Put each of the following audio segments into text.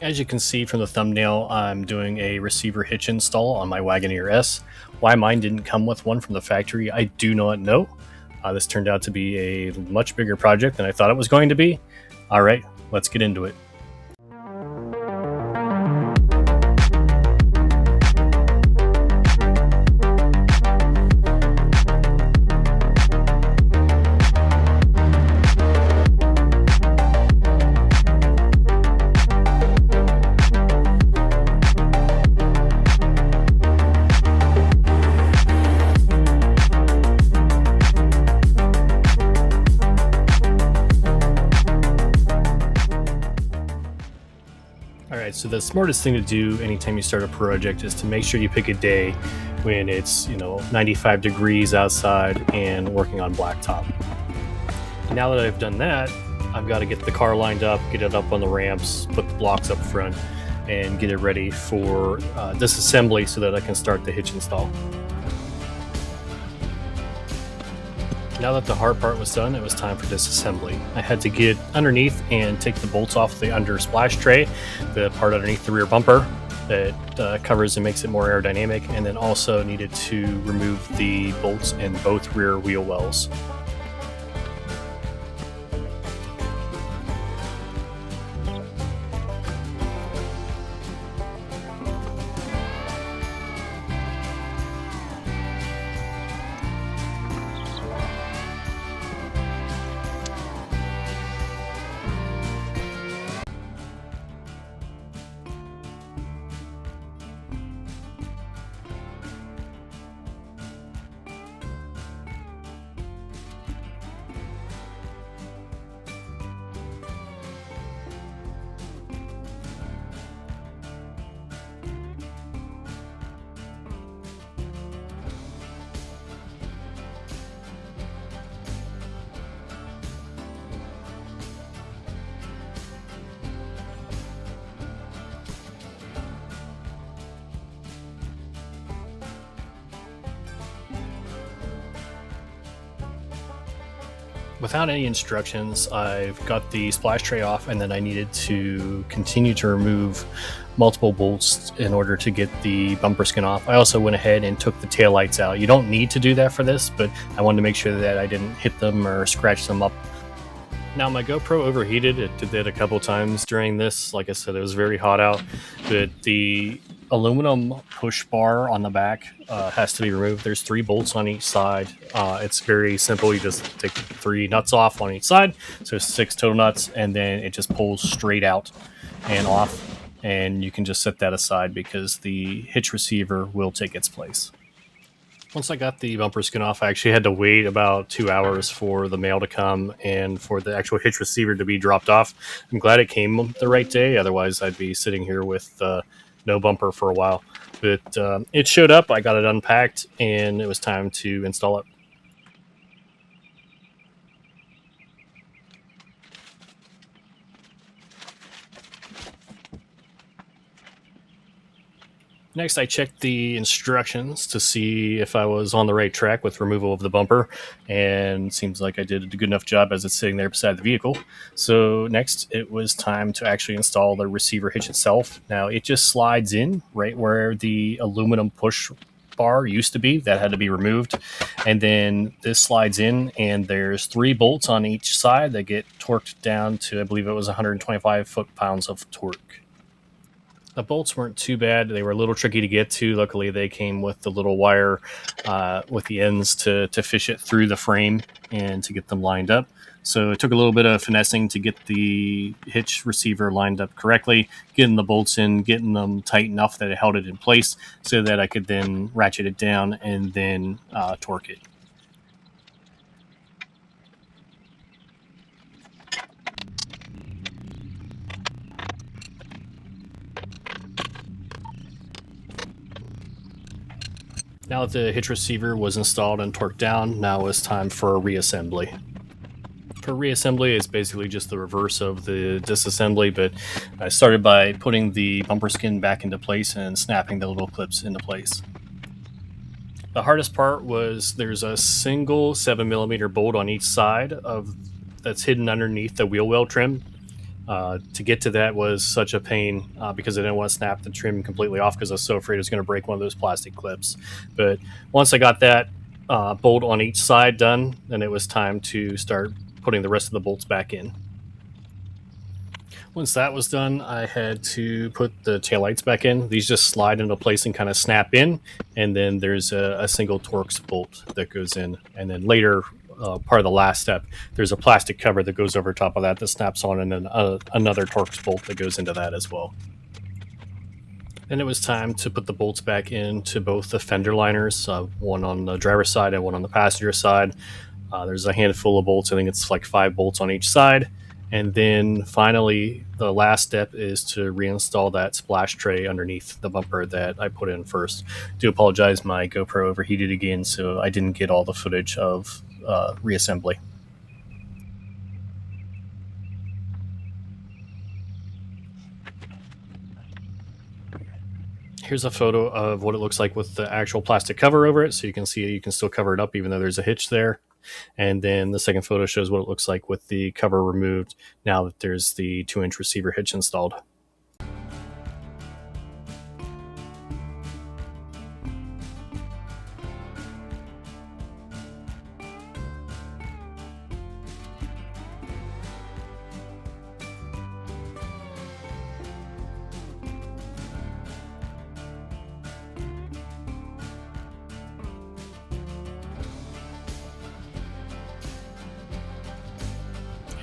As you can see from the thumbnail, I'm doing a receiver hitch install on my Wagoneer S. Why mine didn't come with one from the factory, I do not know. This turned out to be a much bigger project than I thought it was going to be. All right, let's get into it. Alright, so the smartest thing to do anytime you start a project is to make sure you pick a day when it's, 95 degrees outside and working on blacktop. Now that I've done that, I've got to get the car lined up, get it up on the ramps, put the blocks up front, and get it ready for disassembly so that I can start the hitch install. Now that the hard part was done, it was time for disassembly. I had to get underneath and take the bolts off the under splash tray, the part underneath the rear bumper that covers and makes it more aerodynamic, and then also needed to remove the bolts in both rear wheel wells. Without any instructions, I've got the splash tray off, and then I needed to continue to remove multiple bolts in order to get the bumper skin off. I also went ahead and took the taillights out. You don't need to do that for this, but I wanted to make sure that I didn't hit them or scratch them up. Now, my GoPro overheated. It did that a couple times during this. Like I said, it was very hot out, but the aluminum push bar on the back has to be removed. There's 3 bolts on each side. It's very simple. You just take 3 nuts off on each side, so 6 total nuts, and then it just pulls straight out and off, and you can just set that aside because the hitch receiver will take its place. Once I got the bumper skin off, I actually had to wait about 2 hours for the mail to come and for the actual hitch receiver to be dropped off. I'm glad it came the right day. Otherwise, I'd be sitting here with no bumper for a while. But it showed up, I got it unpacked, and it was time to install it. Next, I checked the instructions to see if I was on the right track with removal of the bumper, and it seems like I did a good enough job as it's sitting there beside the vehicle. So next, it was time to actually install the receiver hitch itself. Now, it just slides in right where the aluminum push bar used to be. That had to be removed. And then this slides in, and there's 3 bolts on each side that get torqued down to, I believe it was 125 foot-pounds of torque. The bolts weren't too bad. They were a little tricky to get to. Luckily, they came with the little wire with the ends to fish it through the frame and to get them lined up. So it took a little bit of finessing to get the hitch receiver lined up correctly, getting the bolts in, getting them tight enough that it held it in place so that I could then ratchet it down and then torque it. Now that the hitch receiver was installed and torqued down, now it's time for a reassembly. For reassembly, it's basically just the reverse of the disassembly, but I started by putting the bumper skin back into place and snapping the little clips into place. The hardest part was there's a single 7mm bolt on each side that's hidden underneath the wheel well trim. To get to that was such a pain because I didn't want to snap the trim completely off because I was so afraid it was going to break one of those plastic clips. But once I got that bolt on each side done, then it was time to start putting the rest of the bolts back in. Once that was done, I had to put the taillights back in. These just slide into place and kind of snap in, and then there's a single Torx bolt that goes in. And then later, part of the last step, there's a plastic cover that goes over top of that snaps on, and then another Torx bolt that goes into that as well. Then it was time to put the bolts back into both the fender liners, one on the driver's side and one on the passenger side. There's a handful of bolts. I think it's like 5 bolts on each side. And then finally, the last step is to reinstall that splash tray underneath the bumper that I put in first. Do apologize, my GoPro overheated again, so I didn't get all the footage of reassembly. Here's a photo of what it looks like with the actual plastic cover over it, so you can see you can still cover it up even though there's a hitch there. And then the second photo shows what it looks like with the cover removed now that there's the 2-inch receiver hitch installed.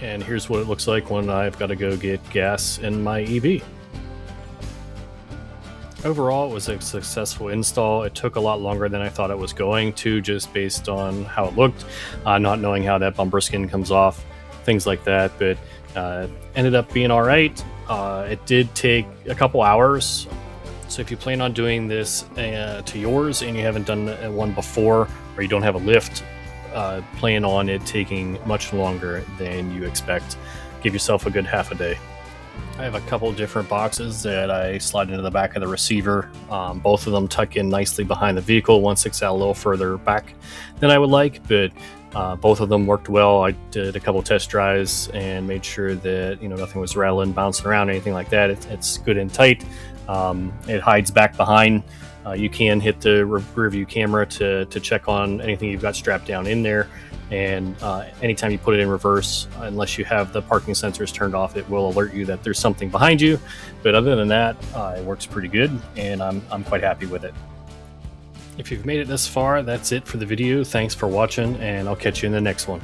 And here's what it looks like when I've got to go get gas in my EV. Overall, it was a successful install. It took a lot longer than I thought it was going to, just based on how it looked, not knowing how that bumper skin comes off, things like that, but ended up being all right. It did take a couple hours. So if you plan on doing this to yours and you haven't done one before, or you don't have a lift, plan on it taking much longer than you expect. Give yourself a good half a day. I have a couple different boxes that I slide into the back of the receiver. Both of them tuck in nicely behind the vehicle. One sticks out a little further back than I would like, but both of them worked well. I did a couple test drives and made sure that nothing was rattling, bouncing around, anything like that. It's good and tight. It hides back behind. You can hit the rear view camera to check on anything you've got strapped down in there. And anytime you put it in reverse, unless you have the parking sensors turned off, it will alert you that there's something behind you. But other than that, it works pretty good, and I'm quite happy with it. If you've made it this far, that's it for the video. Thanks for watching, and I'll catch you in the next one.